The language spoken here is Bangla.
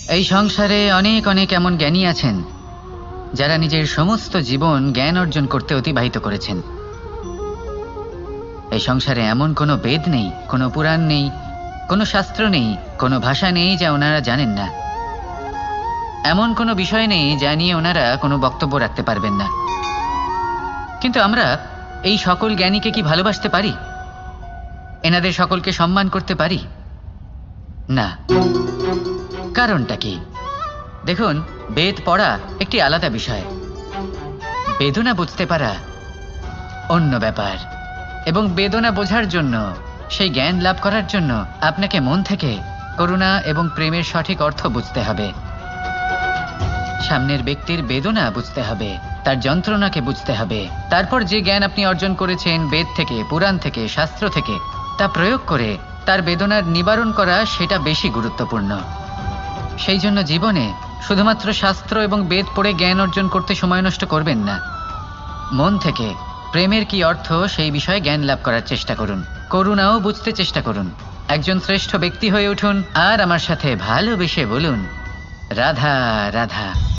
এই সংসারে অনেক অনেক এমন জ্ঞানী আছেন যারা নিজের সমস্ত জীবন জ্ঞান অর্জন করতে অতিবাহিত করেছেন। এই সংসারে এমন কোনো বেদ নেই, কোনো পুরাণ নেই, কোনো শাস্ত্র নেই, কোনো ভাষা নেই যা ওনারা জানেন না। এমন কোনো বিষয় নেই যা নিয়ে ওনারা কোনো বক্তব্য রাখতে পারবেন না। কিন্তু আমরা এই সকল জ্ঞানীকে কি ভালোবাসতে পারি? এনাদের সকলকে সম্মান করতে পারি না। কারণটা কি? দেখুন, বেদ পড়া একটি আলাদা বিষয়, বেদনা বুঝতে পারা অন্য ব্যাপার। এবং বেদনা বোঝার জন্য, সেই জ্ঞান লাভ করার জন্য আপনাকে মন থেকে করুণা এবং প্রেমের সঠিক অর্থ বুঝতে হবে। সামনের ব্যক্তির বেদনা বুঝতে হবে, তার যন্ত্রণাকে বুঝতে হবে। তারপর যে জ্ঞান আপনি অর্জন করেছেন বেদ থেকে, পুরাণ থেকে, শাস্ত্র থেকে, তা প্রয়োগ করে তার বেদনার নিবারণ করা, সেটা বেশি গুরুত্বপূর্ণ। সেই জন্য জীবনে শুধুমাত্র শাস্ত্র এবং বেদ পড়ে জ্ঞান অর্জন করতে সময় নষ্ট করবেন না। মন থেকে প্রেমের কি অর্থ সেই বিষয়ে জ্ঞান লাভ করার চেষ্টা করুন, করুণাও বুঝতে চেষ্টা করুন। একজন শ্রেষ্ঠ ব্যক্তি হয়ে উঠুন আর আমার সাথে ভালোবেসে বলুন, রাধা রাধা।